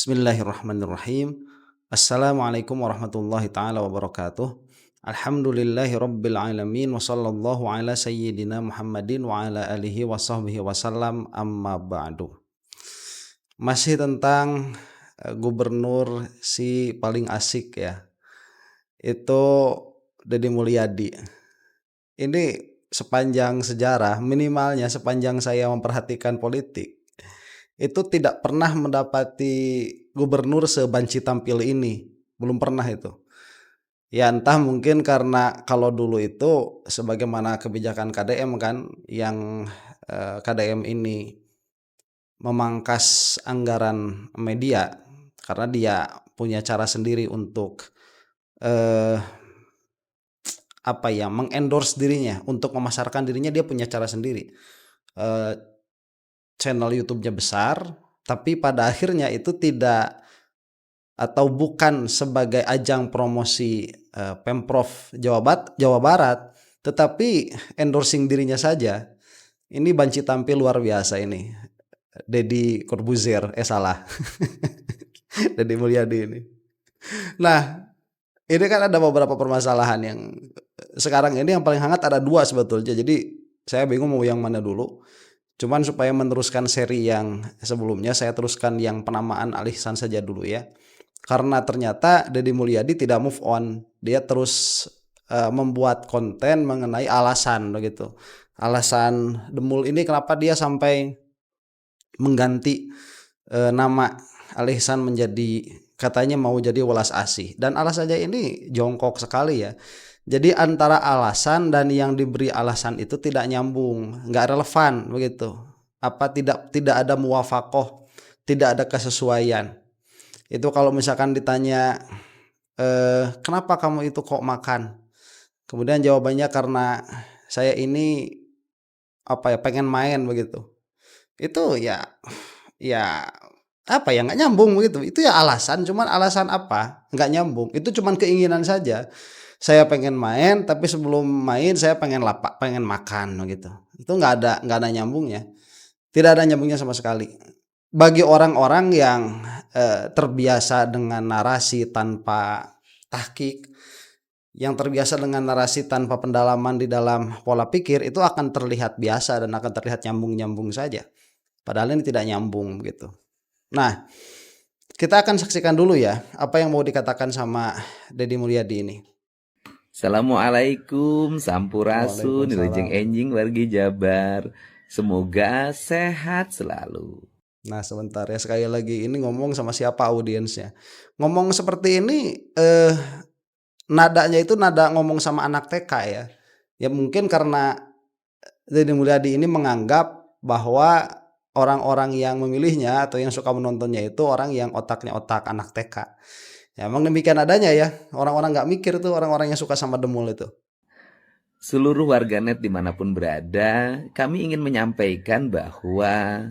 Bismillahirrahmanirrahim. Assalamualaikum warahmatullahi taala wabarakatuh. Alhamdulillahi rabbil alamin wa sallallahu ala sayyidina Muhammadin wa ala alihi wa sahbihi wasallam amma ba'du. Masih tentang gubernur si paling asik ya. Itu Deddy Mulyadi. Ini sepanjang sejarah, minimalnya sepanjang saya memperhatikan politik, itu tidak pernah mendapati gubernur sebanci tampil ini, belum pernah itu. Ya entah mungkin karena kalau dulu itu sebagaimana kebijakan KDM kan, yang KDM ini memangkas anggaran media karena dia punya cara sendiri untuk eh, mengendorse dirinya, untuk memasarkan dirinya. Dia punya cara sendiri. Eh, Channel YouTube-nya besar, tapi pada akhirnya itu tidak atau bukan sebagai ajang promosi Pemprov Jawa Barat, tetapi endorsing dirinya saja. Ini banci tampil luar biasa ini. Deddy Corbuzier, salah. Deddy Mulyadi ini. Nah, ini kan ada beberapa permasalahan yang sekarang ini yang paling hangat ada dua sebetulnya. Jadi saya bingung mau yang mana dulu. Cuman supaya meneruskan seri yang sebelumnya, saya teruskan yang penamaan Ali Ihsan saja dulu ya. Karena ternyata Deddy Mulyadi tidak move on. Dia terus membuat konten mengenai alasan begitu. Alasan Demul ini kenapa dia sampai mengganti nama Ali Ihsan menjadi, katanya mau jadi welas asih. Dan alasannya ini jongkok sekali ya. Jadi antara alasan dan yang diberi alasan itu tidak nyambung, nggak relevan begitu. Tidak ada muwafakoh, tidak ada kesesuaian. Itu kalau misalkan ditanya kenapa kamu itu kok makan? Kemudian jawabannya karena saya ini pengen main begitu. Itu ya nggak nyambung begitu. Itu ya alasan, cuman alasan apa? Nggak nyambung. Itu cuman keinginan saja. Saya pengen main, tapi sebelum main saya pengen pengen makan gitu. Itu nggak ada nyambungnya. Tidak ada nyambungnya sama sekali. Bagi orang-orang yang terbiasa dengan narasi tanpa tahqiq, yang terbiasa dengan narasi tanpa pendalaman di dalam pola pikir, itu akan terlihat biasa dan akan terlihat nyambung-nyambung saja. Padahal ini tidak nyambung begitu. Nah, kita akan saksikan dulu ya apa yang mau dikatakan sama Deddy Mulyadi ini. Assalamualaikum, sampurasun, wilujeng enjing wargi Jabar. Semoga sehat selalu. Nah sebentar ya, sekali lagi ini ngomong sama siapa audiensnya. Ngomong seperti ini nadanya itu nada ngomong sama anak TK ya. Ya mungkin karena Deddy Mulyadi ini menganggap bahwa orang-orang yang memilihnya atau yang suka menontonnya itu orang yang otaknya otak anak TK. Ya emang demikian adanya ya. Orang-orang gak mikir tuh, orang-orang yang suka sama Demul itu. Seluruh warganet dimanapun berada, kami ingin menyampaikan bahwa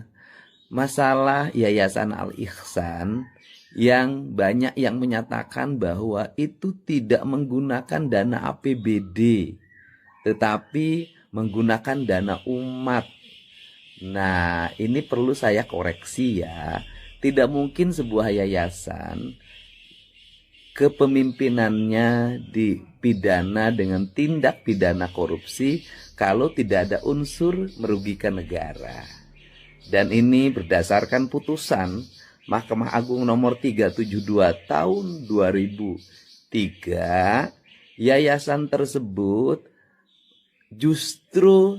masalah Yayasan Al Ihsan yang banyak yang menyatakan bahwa itu tidak menggunakan dana APBD, tetapi menggunakan dana umat. Nah, ini perlu saya koreksi ya. Tidak mungkin sebuah yayasan kepemimpinannya dipidana dengan tindak pidana korupsi kalau tidak ada unsur merugikan negara. Dan ini berdasarkan putusan Mahkamah Agung nomor 372 tahun 2003, yayasan tersebut justru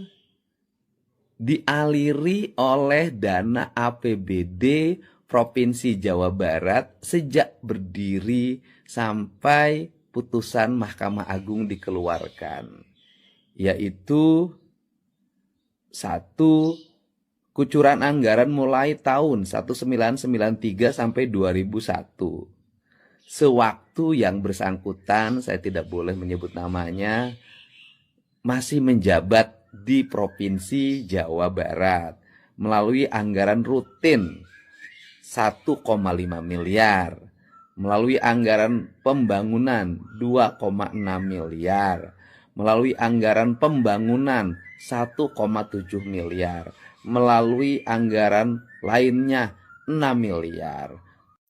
dialiri oleh dana APBD Provinsi Jawa Barat sejak berdiri sampai putusan Mahkamah Agung dikeluarkan, yaitu satu, kucuran anggaran mulai tahun 1993 sampai 2001. Sewaktu yang bersangkutan, saya tidak boleh menyebut namanya, masih menjabat di Provinsi Jawa Barat melalui anggaran rutin 1,5 miliar, melalui anggaran pembangunan 2,6 miliar, melalui anggaran pembangunan 1,7 miliar, melalui anggaran lainnya 6 miliar.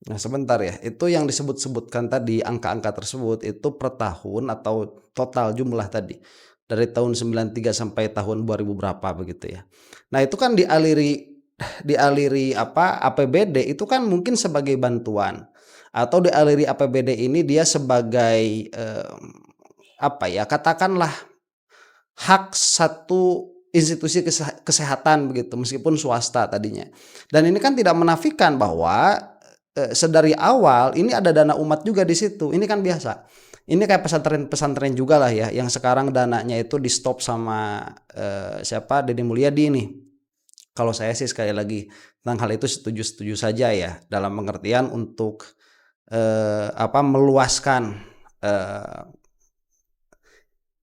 Nah, sebentar ya, itu yang disebut-sebutkan tadi, angka-angka tersebut itu per tahun atau total jumlah tadi, dari tahun 93 sampai tahun 2000 berapa begitu ya. Nah, itu kan dialiri apa, APBD itu kan mungkin sebagai bantuan, atau dialiri APBD ini dia sebagai, apa ya, katakanlah hak satu institusi kesehatan begitu, meskipun swasta tadinya. Dan ini kan tidak menafikan bahwa, sedari awal ini ada dana umat juga di situ, ini kan biasa. Ini kayak pesantren-pesantren juga lah ya, yang sekarang dananya itu di-stop sama, siapa, Deddy Mulyadi nih. Kalau saya sih sekali lagi tentang hal itu setuju-setuju saja ya, dalam pengertian untuk, apa, meluaskan, eee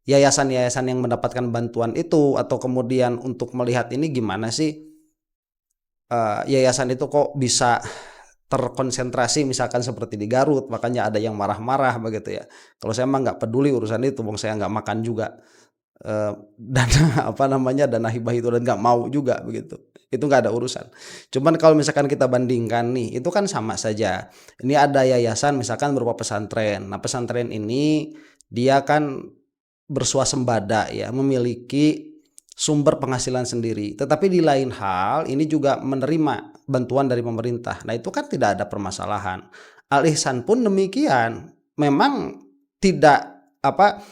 yayasan-yayasan yang mendapatkan bantuan itu, atau kemudian untuk melihat ini gimana sih, yayasan itu kok bisa terkonsentrasi misalkan seperti di Garut, makanya ada yang marah-marah begitu ya. Kalau saya mah nggak peduli urusan itu, wong saya nggak makan juga, dana apa namanya, dana hibah itu dan nggak mau juga begitu. Itu nggak ada urusan. Cuman kalau misalkan kita bandingkan nih, itu kan sama saja. Ini ada yayasan misalkan berupa pesantren. Nah, pesantren ini dia kan bersuasembada ya, memiliki sumber penghasilan sendiri. Tetapi di lain hal ini juga menerima bantuan dari pemerintah. Nah, itu kan tidak ada permasalahan. Al Ihsan pun demikian. Memang tidak apa,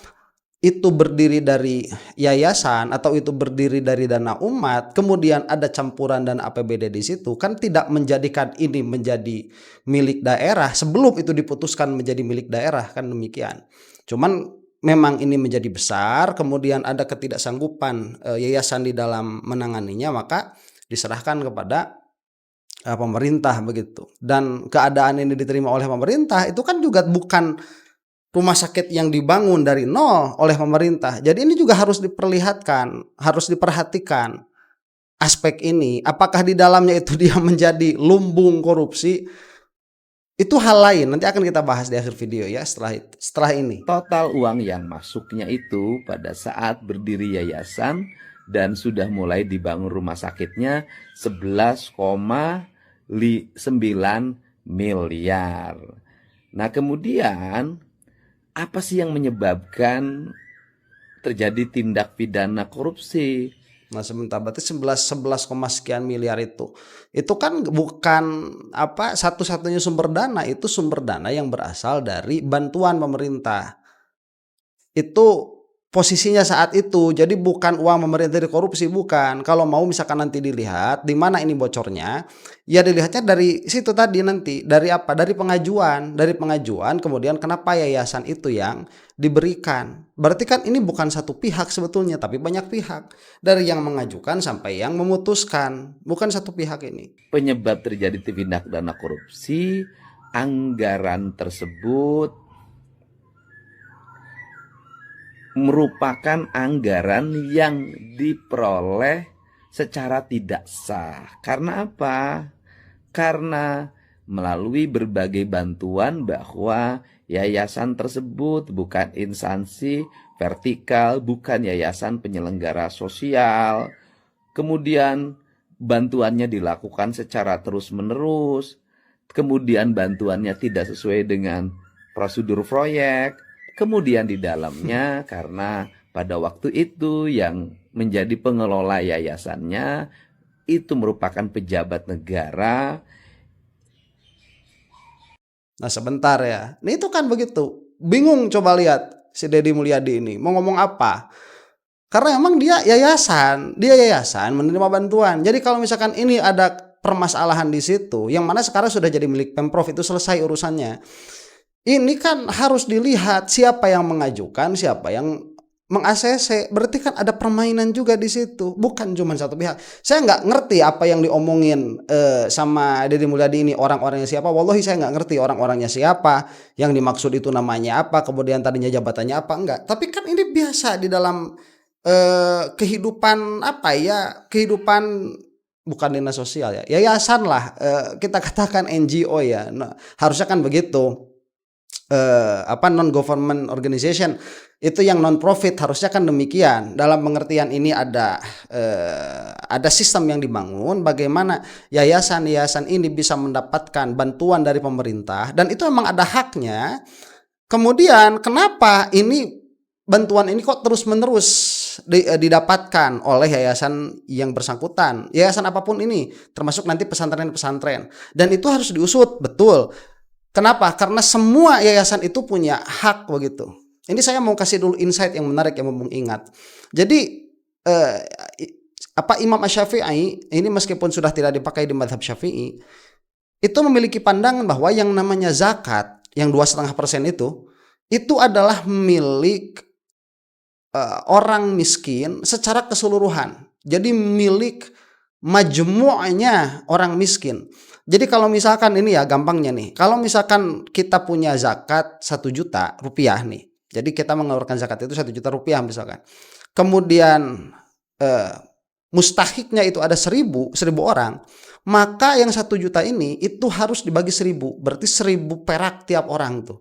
itu berdiri dari yayasan atau itu berdiri dari dana umat, kemudian ada campuran dan APBD di situ, kan tidak menjadikan ini menjadi milik daerah sebelum itu diputuskan menjadi milik daerah, kan demikian. Cuman memang ini menjadi besar, kemudian ada ketidaksanggupan, yayasan di dalam menanganinya, maka diserahkan kepada, pemerintah begitu. Dan keadaan ini diterima oleh pemerintah itu kan juga bukan rumah sakit yang dibangun dari nol oleh pemerintah. Jadi ini juga harus diperlihatkan, harus diperhatikan aspek ini. Apakah di dalamnya itu dia menjadi lumbung korupsi? Itu hal lain. Nanti akan kita bahas di akhir video ya, setelah ini. Total uang yang masuknya itu pada saat berdiri yayasan dan sudah mulai dibangun rumah sakitnya 11,9 miliar. Nah, kemudian apa sih yang menyebabkan terjadi tindak pidana korupsi? Nah, sebentar, berarti 11 sekian miliar itu. Itu kan bukan apa, satu-satunya sumber dana, itu sumber dana yang berasal dari bantuan pemerintah. Itu posisinya saat itu. Jadi bukan uang pemerintah dari korupsi, bukan. Kalau mau misalkan nanti dilihat di mana ini bocornya, ya dilihatnya dari situ tadi nanti. Dari apa? Dari pengajuan. Dari pengajuan kemudian kenapa yayasan itu yang diberikan. Berarti kan ini bukan satu pihak sebetulnya, tapi banyak pihak. Dari yang mengajukan sampai yang memutuskan. Bukan satu pihak ini. Penyebab terjadi tindak pidana korupsi, anggaran tersebut merupakan anggaran yang diperoleh secara tidak sah. Karena apa? Karena melalui berbagai bantuan bahwa yayasan tersebut bukan instansi vertikal, bukan yayasan penyelenggara sosial. Kemudian bantuannya dilakukan secara terus-menerus. Kemudian bantuannya tidak sesuai dengan prosedur proyek. Kemudian di dalamnya karena pada waktu itu yang menjadi pengelola yayasannya itu merupakan pejabat negara. Nah, sebentar ya. Nah, itu kan begitu. Bingung, coba lihat si Deddy Mulyadi ini mau ngomong apa. Karena emang dia yayasan menerima bantuan. Jadi kalau misalkan ini ada permasalahan di situ, yang mana sekarang sudah jadi milik Pemprov, itu selesai urusannya. Ini kan harus dilihat siapa yang mengajukan, siapa yang meng-ACC. Berarti kan ada permainan juga di situ, bukan cuma satu pihak. Saya nggak ngerti apa yang diomongin sama Deddy Mulyadi ini, orang-orangnya siapa. Wallahi saya nggak ngerti orang-orangnya siapa, yang dimaksud itu namanya apa, kemudian tadinya jabatannya apa, enggak. Tapi kan ini biasa di dalam kehidupan apa ya, kehidupan bukan dinas sosial ya, yayasan lah, kita katakan NGO ya. Nah, harusnya kan begitu. non government organization itu yang non profit, harusnya kan demikian. Dalam pengertian ini ada sistem yang dibangun bagaimana yayasan-yayasan ini bisa mendapatkan bantuan dari pemerintah, dan itu memang ada haknya. Kemudian kenapa ini bantuan ini kok terus-menerus didapatkan oleh yayasan yang bersangkutan, yayasan apapun ini, termasuk nanti pesantren-pesantren, dan itu harus diusut betul. Kenapa? Karena semua yayasan itu punya hak begitu. Ini saya mau kasih dulu insight yang menarik yang mumpung ingat. Jadi Imam Asy-Syafi'i ini meskipun sudah tidak dipakai di mazhab Syafi'i, itu memiliki pandangan bahwa yang namanya zakat yang 2,5% itu adalah milik orang miskin secara keseluruhan. Jadi milik majmu'nya orang miskin. Jadi kalau misalkan ini ya gampangnya nih, kalau misalkan kita punya zakat 1 juta rupiah nih, jadi kita mengeluarkan zakat itu 1 juta rupiah misalkan, kemudian mustahiknya itu ada 1.000 orang, maka yang 1 juta ini itu harus dibagi 1.000, berarti 1.000 perak tiap orang tuh.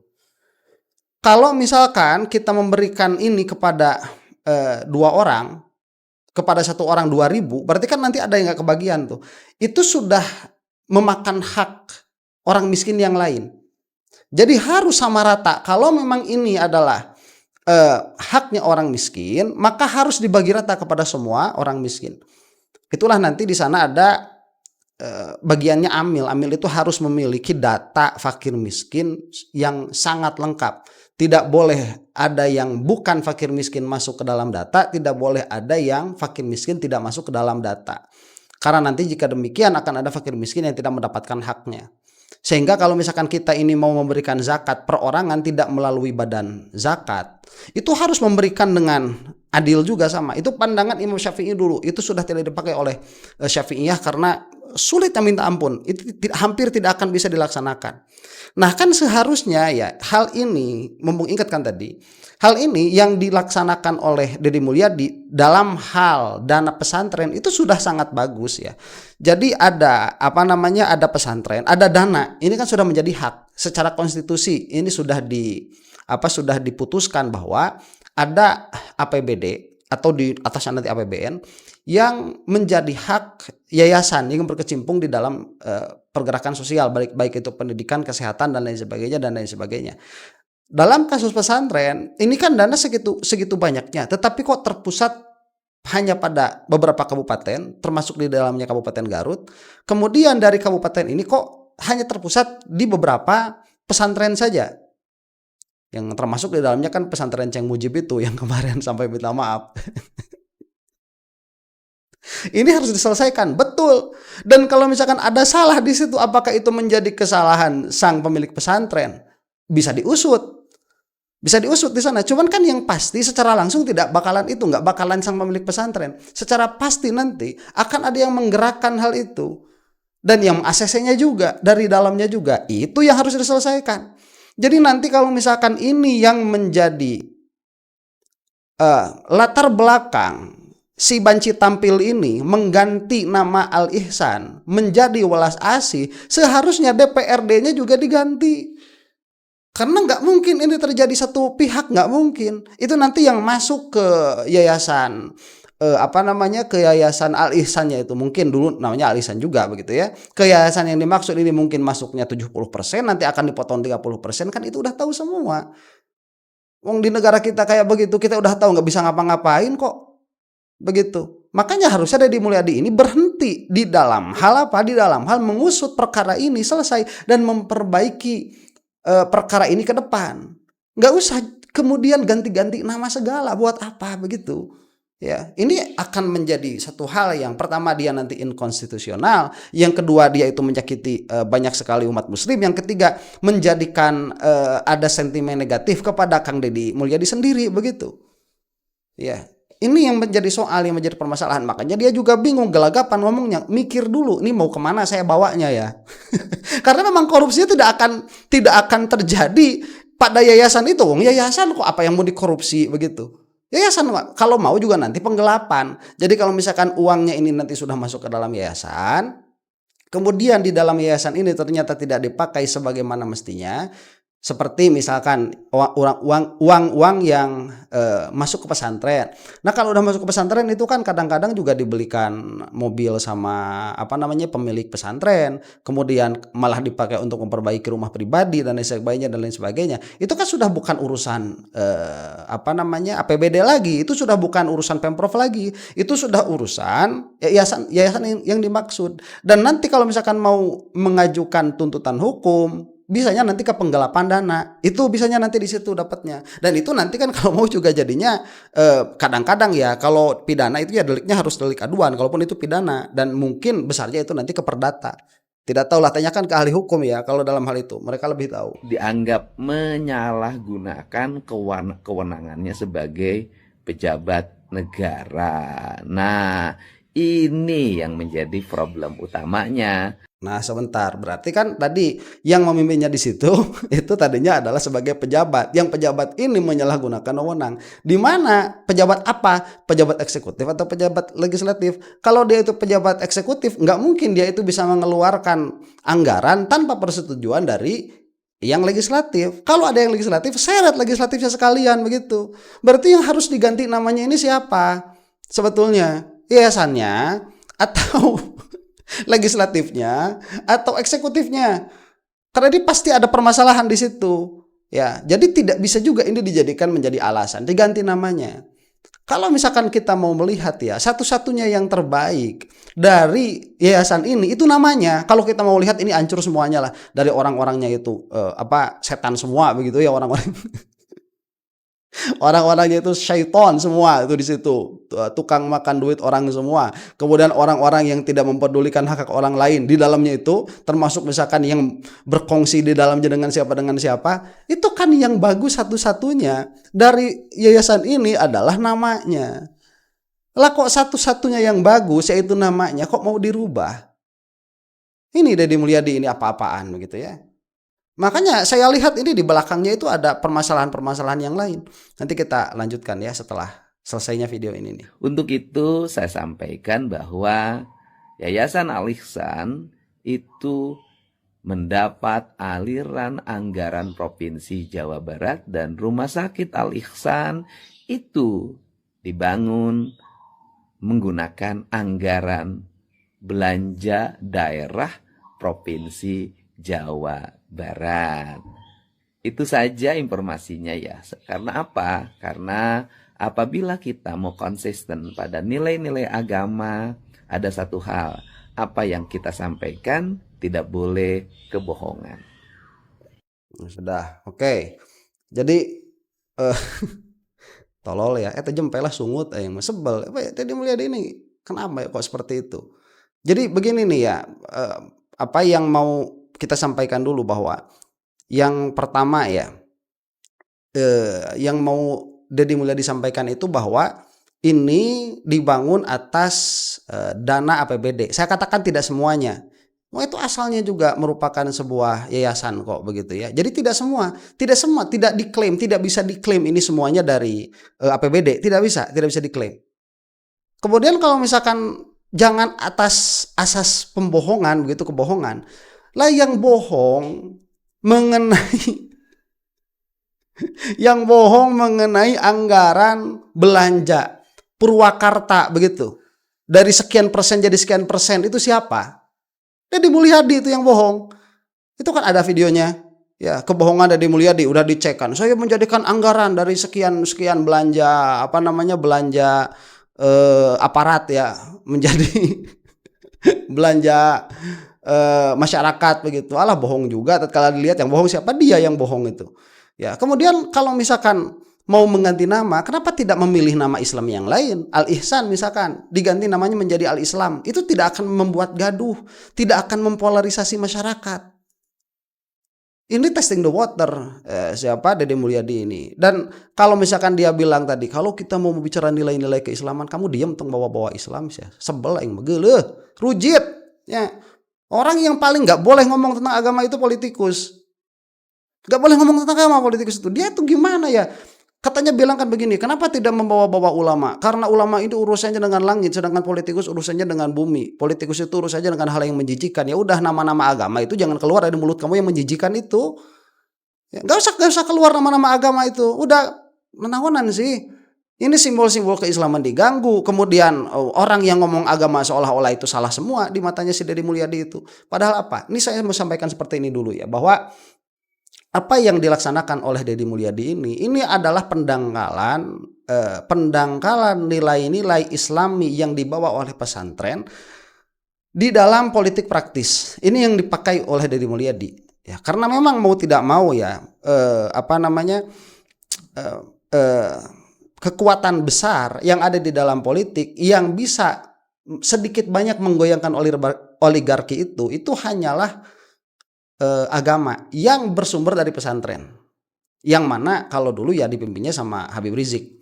Kalau misalkan kita memberikan ini kepada 2 orang, kepada 1 orang 2.000, berarti kan nanti ada yang gak kebagian tuh. Itu sudah memakan hak orang miskin yang lain. Jadi harus sama rata. Kalau memang ini adalah haknya orang miskin, maka harus dibagi rata kepada semua orang miskin. Itulah nanti di sana ada bagiannya amil. Amil itu harus memiliki data fakir miskin yang sangat lengkap. Tidak boleh ada yang bukan fakir miskin masuk ke dalam data, tidak boleh ada yang fakir miskin tidak masuk ke dalam data. Karena nanti jika demikian akan ada fakir miskin yang tidak mendapatkan haknya. Sehingga kalau misalkan kita ini mau memberikan zakat perorangan tidak melalui badan zakat, itu harus memberikan dengan adil juga sama. Itu pandangan Imam Syafi'i dulu. Itu sudah tidak dipakai oleh Syafi'iyah karena sulitnya minta ampun. Itu hampir tidak akan bisa dilaksanakan. Nah kan seharusnya ya hal ini, mumpung ingatkan tadi, hal ini yang dilaksanakan oleh Deddy Mulyadi dalam hal dana pesantren itu sudah sangat bagus ya. Jadi ada ada pesantren, ada dana. Ini kan sudah menjadi hak secara konstitusi. Ini sudah sudah diputuskan bahwa ada APBD atau di atasnya nanti APBN yang menjadi hak yayasan yang berkecimpung di dalam pergerakan sosial, baik itu pendidikan, kesehatan dan lain sebagainya. Dalam kasus pesantren ini kan dana segitu banyaknya, tetapi kok terpusat hanya pada beberapa kabupaten, termasuk di dalamnya Kabupaten Garut. Kemudian dari kabupaten ini kok hanya terpusat di beberapa pesantren saja. Yang termasuk di dalamnya kan pesantren Ceng Mujib itu yang kemarin sampai minta maaf. Ini harus diselesaikan, betul. Dan kalau misalkan ada salah di situ, apakah itu menjadi kesalahan sang pemilik pesantren? Bisa diusut di sana. Cuman kan yang pasti secara langsung tidak bakalan itu, nggak bakalan sang pemilik pesantren. Secara pasti nanti akan ada yang menggerakkan hal itu dan yang ACC-nya juga dari dalamnya juga. Itu yang harus diselesaikan. Jadi nanti kalau misalkan ini yang menjadi latar belakang si banci tampil ini mengganti nama Al Ihsan menjadi Welas Asih, seharusnya DPRD-nya juga diganti. Karena nggak mungkin ini terjadi satu pihak, nggak mungkin. Itu nanti yang masuk ke yayasan ke yayasan Al Ihsannya itu mungkin dulu namanya Al Ihsan juga begitu ya. Ke yayasan yang dimaksud ini mungkin masuknya 70%, nanti akan dipotong 30%, kan itu udah tahu semua. Wong di negara kita kayak begitu, kita udah tahu nggak bisa ngapa-ngapain kok. Begitu. Makanya harusnya Deddy Mulyadi ini berhenti di dalam hal mengusut perkara ini selesai dan memperbaiki perkara ini ke depan. Nggak usah kemudian ganti-ganti nama segala, buat apa begitu? Ya, ini akan menjadi satu hal yang pertama dia nanti inkonstitusional, yang kedua dia itu menyakiti banyak sekali umat muslim, yang ketiga menjadikan ada sentimen negatif kepada Kang Deddy Mulyadi sendiri begitu. Ya. Ini yang menjadi soal, yang menjadi permasalahan. Makanya dia juga bingung, gelagapan ngomongnya, mikir dulu, ini mau kemana saya bawanya ya. Karena memang korupsinya tidak akan terjadi pada yayasan itu. Yayasan kok apa yang mau dikorupsi begitu. Yayasan kalau mau juga nanti penggelapan. Jadi kalau misalkan uangnya ini nanti sudah masuk ke dalam yayasan, kemudian di dalam yayasan ini ternyata tidak dipakai sebagaimana mestinya, Seperti misalkan uang yang, masuk ke pesantren. Nah, kalau udah masuk ke pesantren itu kan kadang-kadang juga dibelikan mobil sama, apa namanya, pemilik pesantren, kemudian malah dipakai untuk memperbaiki rumah pribadi dan lain sebagainya dan lain sebagainya. Itu kan sudah bukan urusan, apa namanya, APBD lagi, itu sudah bukan urusan Pemprov lagi, itu sudah urusan yayasan yayasan yang dimaksud. Dan nanti kalau misalkan mau mengajukan tuntutan hukum, bisanya nanti ke penggelapan dana, itu bisanya nanti di situ dapatnya. Dan itu nanti kan kalau mau juga jadinya, kadang-kadang ya kalau pidana itu ya deliknya harus delik aduan, kalaupun itu pidana, dan mungkin besarnya itu nanti ke perdata. Tidak tahu lah, tanyakan ke ahli hukum ya kalau dalam hal itu, mereka lebih tahu. Dianggap menyalahgunakan kewenangannya sebagai pejabat negara. Nah, ini yang menjadi problem utamanya. Nah, sebentar. Berarti kan tadi yang memimpinnya di situ itu tadinya adalah sebagai pejabat. Yang pejabat ini menyalahgunakan wewenang. Di mana pejabat apa? Pejabat eksekutif atau pejabat legislatif? Kalau dia itu pejabat eksekutif, nggak mungkin dia itu bisa mengeluarkan anggaran tanpa persetujuan dari yang legislatif. Kalau ada yang legislatif, seret legislatifnya sekalian begitu. Berarti yang harus diganti namanya ini siapa? Sebetulnya yayasannya atau legislatifnya atau eksekutifnya, karena ini pasti ada permasalahan di situ ya. Jadi tidak bisa juga ini dijadikan menjadi alasan diganti namanya. Kalau misalkan kita mau melihat ya, satu-satunya yang terbaik dari yayasan ini itu namanya. Kalau kita mau lihat ini hancur semuanya lah, dari orang-orangnya itu setan semua begitu ya, orang-orang orang-orangnya itu syaiton semua itu di situ, tukang makan duit orang semua. Kemudian orang-orang yang tidak mempedulikan hak orang lain di dalamnya itu, termasuk misalkan yang berkongsi di dalamnya dengan siapa, itu kan yang bagus satu-satunya dari yayasan ini adalah namanya. Lah kok satu-satunya yang bagus yaitu namanya kok mau dirubah? Ini Deddy Mulyadi ini apa-apaan begitu ya. Makanya saya lihat ini di belakangnya itu ada permasalahan-permasalahan yang lain. Nanti kita lanjutkan ya setelah selesainya video ini nih. Untuk itu saya sampaikan bahwa Yayasan Al-Ihsan itu mendapat aliran anggaran Provinsi Jawa Barat, dan Rumah Sakit Al-Ihsan itu dibangun menggunakan anggaran belanja daerah Provinsi Jawa Barat. Itu saja informasinya ya. Karena apa? Karena apabila kita mau konsisten pada nilai-nilai agama, ada satu hal, apa yang kita sampaikan tidak boleh kebohongan. Sudah, oke. Jadi tolol ya, jempelah sungut yang sebel. Tadi melihat ini kenapa ya kok seperti itu? Jadi begini nih ya, apa yang mau kita sampaikan dulu bahwa yang pertama ya, yang mau Deddy Mulyadi disampaikan itu bahwa ini dibangun atas dana APBD. Saya katakan tidak semuanya. Itu asalnya juga merupakan sebuah yayasan kok begitu ya. Jadi tidak diklaim, tidak bisa diklaim ini semuanya dari APBD, tidak bisa diklaim. Kemudian kalau misalkan jangan atas asas pembohongan begitu, kebohongan. Lah yang bohong mengenai anggaran belanja Purwakarta begitu. Dari sekian persen jadi sekian persen itu siapa? Deddy Mulyadi itu yang bohong. Itu kan ada videonya. Ya, kebohongan Deddy Mulyadi udah dicek kan. Saya menjadikan anggaran dari sekian belanja belanja aparat ya menjadi belanja masyarakat begitu. Alah, bohong juga. Tatkala dilihat yang bohong siapa, dia yang bohong itu. Ya, kemudian kalau misalkan mau mengganti nama, kenapa tidak memilih nama Islam yang lain? Al-Ihsan misalkan, diganti namanya menjadi Al-Islam. Itu tidak akan membuat gaduh, tidak akan mempolarisasi masyarakat. Ini testing the water, siapa Deddy Mulyadi ini. Dan kalau misalkan dia bilang tadi, kalau kita mau bicara nilai-nilai keislaman, kamu diam tong bawa-bawa Islam sih. Sebel aing begeuleuh, rujit. Ya. Orang yang paling nggak boleh ngomong tentang agama itu politikus. Nggak boleh ngomong tentang agama politikus itu. Dia tuh gimana ya? Katanya bilang kan begini, kenapa tidak membawa-bawa ulama? Karena ulama itu urusannya dengan langit, sedangkan politikus urusannya dengan bumi. Politikus itu urusannya dengan hal yang menjijikan. Ya udah, nama-nama agama itu jangan keluar dari mulut kamu yang menjijikan itu. Ya, nggak usah keluar nama-nama agama itu. Udah menawanan sih. Ini simbol-simbol keislaman diganggu. Kemudian orang yang ngomong agama seolah-olah itu salah semua di matanya si Deddy Mulyadi itu. Padahal apa? Ini saya mau sampaikan seperti ini dulu ya, bahwa apa yang dilaksanakan oleh Deddy Mulyadi ini adalah pendangkalan nilai-nilai Islami yang dibawa oleh pesantren di dalam politik praktis. Ini yang dipakai oleh Deddy Mulyadi. Ya, karena memang mau tidak mau ya, kekuatan besar yang ada di dalam politik yang bisa sedikit banyak menggoyangkan oligarki itu hanyalah agama yang bersumber dari pesantren. Yang mana kalau dulu ya dipimpinnya sama Habib Rizik.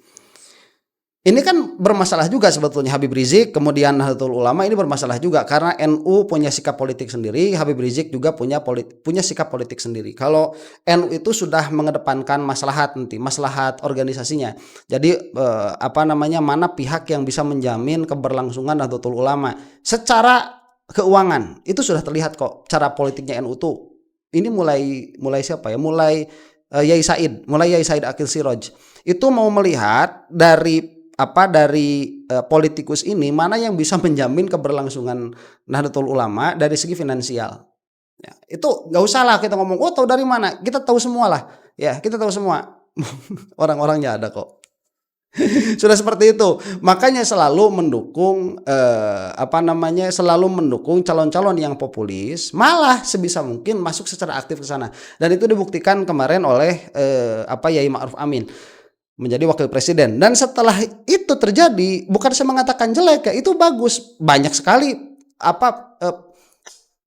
Ini kan bermasalah juga sebetulnya Habib Rizik, kemudian Nahdlatul Ulama ini bermasalah juga karena NU punya sikap politik sendiri, Habib Rizik juga punya sikap politik sendiri. Kalau NU itu sudah mengedepankan maslahat organisasinya. Jadi mana pihak yang bisa menjamin keberlangsungan Nahdlatul Ulama secara keuangan itu sudah terlihat kok cara politiknya NU tuh. Ini mulai siapa ya? Mulai Yai Said Akil Siroj itu mau melihat dari politikus ini mana yang bisa menjamin keberlangsungan Nahdlatul Ulama dari segi finansial. Ya, itu nggak usah lah kita ngomong, tahu dari mana? Kita tahu semua lah. Ya, kita tahu semua. Orang-orangnya ada kok. Sudah seperti itu. Makanya selalu mendukung calon-calon yang populis, malah sebisa mungkin masuk secara aktif ke sana. Dan itu dibuktikan kemarin oleh Yai Ma'ruf Amin menjadi wakil presiden. Dan setelah itu terjadi, bukan saya mengatakan jelek ya, itu bagus. Banyak sekali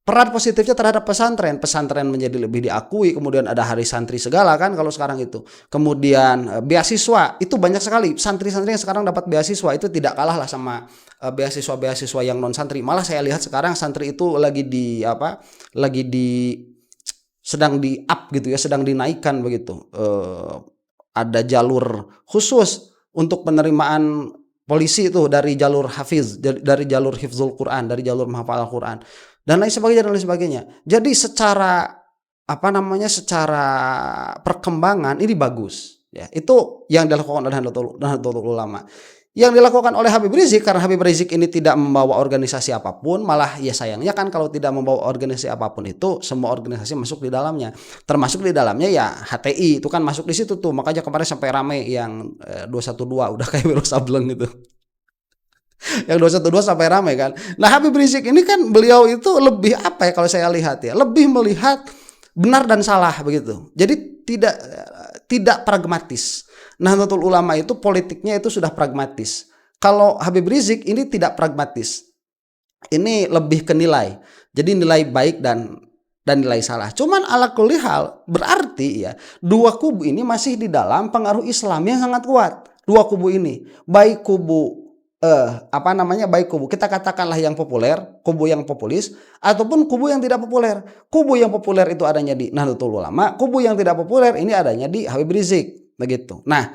peran positifnya terhadap pesantren menjadi lebih diakui, kemudian ada hari santri segala kan kalau sekarang itu. Kemudian beasiswa itu banyak sekali, santri-santri yang sekarang dapat beasiswa itu tidak kalah lah sama beasiswa yang non santri. Malah saya lihat sekarang santri itu sedang di up gitu ya, sedang dinaikkan begitu. Ada jalur khusus untuk penerimaan polisi itu dari jalur hafiz, dari jalur hifzul Quran, dari jalur menghafal Al-Quran dan lain sebagainya. Jadi secara perkembangan ini bagus ya. Itu yang dilakukan oleh Nahdlatul Ulama. Yang dilakukan oleh Habib Rizik, karena Habib Rizik ini tidak membawa organisasi apapun, malah ya sayangnya kan kalau tidak membawa organisasi apapun itu semua organisasi masuk di dalamnya. Termasuk di dalamnya ya HTI itu kan masuk di situ tuh. Makanya kemarin sampai rame yang 212 udah kayak Wiro Sableng gitu. Yang 212 sampai ramai kan. Nah Habib Rizik ini kan beliau itu lebih kalau saya lihat ya, lebih melihat benar dan salah begitu. Jadi tidak pragmatis. Nahdlatul Ulama itu politiknya itu sudah pragmatis. Kalau Habib Rizik ini tidak pragmatis. Ini lebih ke nilai. Jadi nilai baik dan nilai salah. Cuman ala kulli hal berarti ya dua kubu ini masih di dalam pengaruh Islam yang sangat kuat. Dua kubu ini, baik kubu kita katakanlah yang populer, kubu yang populis, ataupun kubu yang tidak populer. Kubu yang populer itu adanya di Nahdlatul Ulama, kubu yang tidak populer ini adanya di Habib Rizik, begitu. Nah,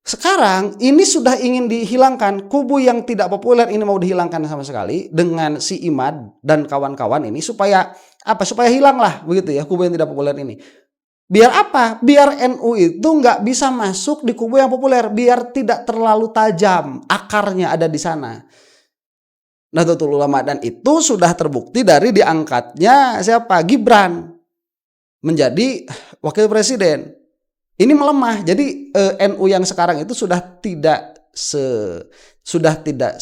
sekarang ini sudah ingin dihilangkan, kubu yang tidak populer ini mau dihilangkan sama sekali dengan si Imad dan kawan-kawan ini supaya hilanglah begitu ya kubu yang tidak populer ini. Biar apa? Biar NU itu nggak bisa masuk di kubu yang populer, biar tidak terlalu tajam akarnya ada di sana. Nahdlatul Ulama, dan itu sudah terbukti dari diangkatnya Gibran menjadi wakil presiden. Ini melemah. Jadi NU yang sekarang itu sudah tidak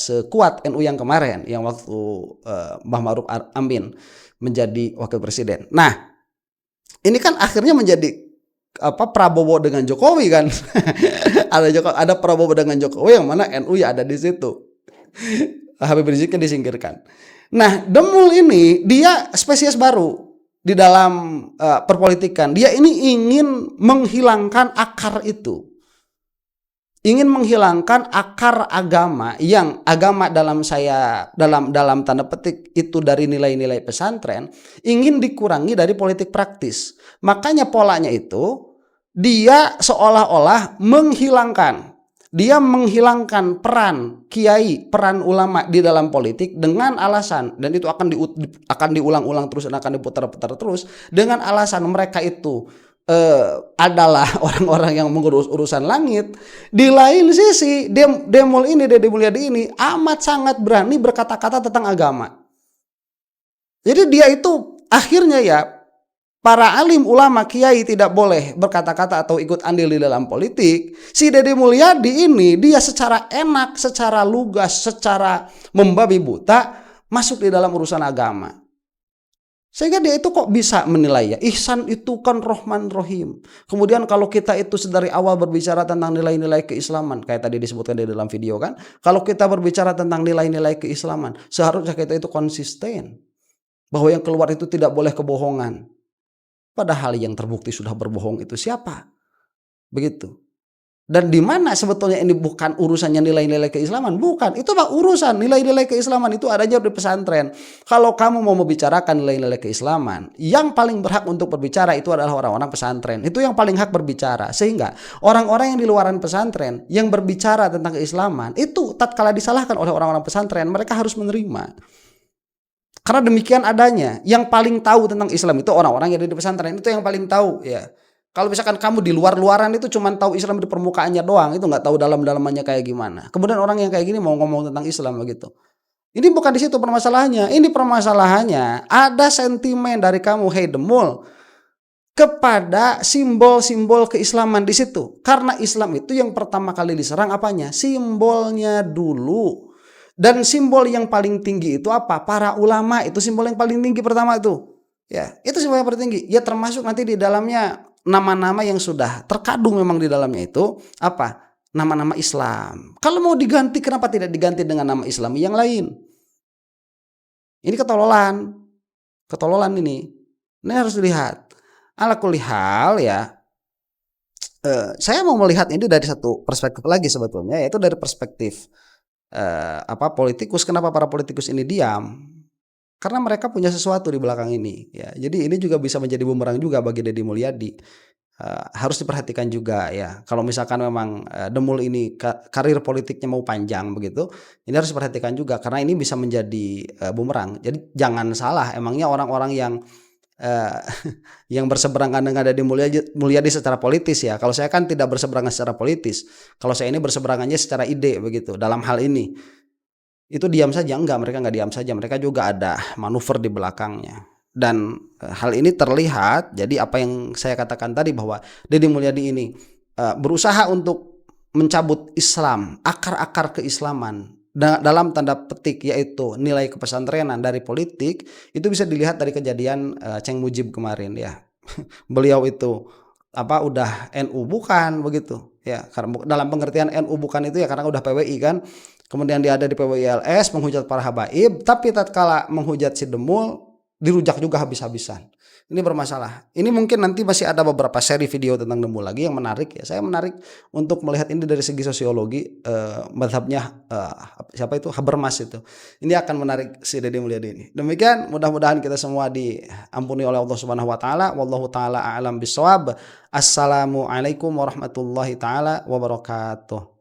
sekuat NU yang kemarin yang waktu Mbah Ma'ruf Amin menjadi wakil presiden. Nah, ini kan akhirnya menjadi Prabowo dengan Jokowi kan. ada Prabowo dengan Jokowi yang mana NU ya ada di situ. Habib Riziknya disingkirkan. Nah, Demul ini dia spesies baru di dalam perpolitikan. Dia ini ingin menghilangkan akar itu. Ingin menghilangkan akar agama yang agama dalam tanda petik itu dari nilai-nilai pesantren, ingin dikurangi dari politik praktis. Makanya polanya itu dia seolah-olah menghilangkan peran kiai, peran ulama di dalam politik dengan alasan, dan itu akan diulang-ulang terus dan akan diputar-putar terus dengan alasan mereka itu adalah orang-orang yang mengurus urusan langit. Di lain sisi, Demul ini, Deddy Mulyadi ini amat sangat berani berkata-kata tentang agama. Jadi dia itu akhirnya ya, para alim ulama kiai tidak boleh berkata-kata atau ikut andil di dalam politik. Si Deddy Mulyadi ini dia secara enak, secara lugas, secara membabi buta masuk di dalam urusan agama. Sehingga dia itu kok bisa menilai ya, ihsan itu kan Rahman Rahim. Kemudian kalau kita itu dari awal berbicara tentang nilai-nilai keislaman, kayak tadi disebutkan di dalam video kan, kalau kita berbicara tentang nilai-nilai keislaman, seharusnya kita itu konsisten. Bahwa yang keluar itu tidak boleh kebohongan. Padahal yang terbukti sudah berbohong itu siapa? Begitu. Dan di mana sebetulnya ini bukan urusannya nilai-nilai keislaman, bukan. Itu mah urusan nilai-nilai keislaman itu adanya di pesantren. Kalau kamu mau membicarakan nilai-nilai keislaman, yang paling berhak untuk berbicara itu adalah orang-orang pesantren. Itu yang paling hak berbicara. Sehingga orang-orang yang di luaran pesantren yang berbicara tentang keislaman itu tatkala disalahkan oleh orang-orang pesantren, mereka harus menerima. Karena demikian adanya. Yang paling tahu tentang Islam itu orang-orang yang ada di pesantren, itu yang paling tahu ya. Kalau misalkan kamu di luar-luaran itu cuma tahu Islam di permukaannya doang, itu nggak tahu dalam-dalamannya kayak gimana. Kemudian orang yang kayak gini mau ngomong tentang Islam begitu. Ini bukan di situ permasalahannya. Ini permasalahannya ada sentimen dari kamu, hey Demul, kepada simbol-simbol keislaman di situ. Karena Islam itu yang pertama kali diserang apanya? Simbolnya dulu. Dan simbol yang paling tinggi itu apa? Para ulama itu simbol yang paling tinggi pertama itu. Ya, itu simbol yang paling tinggi. Ya termasuk nanti di dalamnya nama-nama yang sudah terkadung memang di dalamnya itu apa? Nama-nama Islam. Kalau mau diganti kenapa tidak diganti dengan nama Islam yang lain? Ini ketololan. Ketololan ini. Ini harus dilihat. Ala kulli hal ya. Saya mau melihat ini dari satu perspektif lagi sebetulnya, yaitu dari perspektif politikus. Kenapa para politikus ini diam? Karena mereka punya sesuatu di belakang ini ya. Jadi ini juga bisa menjadi bumerang juga bagi Deddy Mulyadi. Harus diperhatikan juga ya. Kalau misalkan memang Demul ini karir politiknya mau panjang begitu, ini harus diperhatikan juga karena ini bisa menjadi bumerang. Jadi jangan salah, emangnya orang-orang yang yang berseberangan dengan Deddy Mulyadi secara politis ya. Kalau saya kan tidak berseberangan secara politis. Kalau saya ini berseberangannya secara ide begitu dalam hal ini. Itu diam saja, enggak, mereka enggak diam saja, mereka juga ada manuver di belakangnya. Dan hal ini terlihat, jadi apa yang saya katakan tadi bahwa Deddy Mulyadi ini berusaha untuk mencabut Islam, akar-akar keislaman dalam tanda petik, yaitu nilai kepesantrenan dari politik. Itu bisa dilihat dari kejadian Cheng Mujib kemarin ya. Beliau itu udah NU bukan begitu ya, karena dalam pengertian NU bukan itu ya karena udah PWI kan. Kemudian dia ada di PWILS menghujat para habaib, tapi tatkala menghujat si Demul dirujak juga habis-habisan. Ini bermasalah. Ini mungkin nanti masih ada beberapa seri video tentang Demul lagi yang menarik ya. Saya menarik untuk melihat ini dari segi sosiologi, madhabnya siapa itu, Habermas itu. Ini akan menarik si Deddy Mulyadi ini. Demikian, mudah-mudahan kita semua diampuni oleh Allah Subhanahu wa taala. Wallahu taala a'lam bishawab. Assalamualaikum warahmatullahi taala wabarakatuh.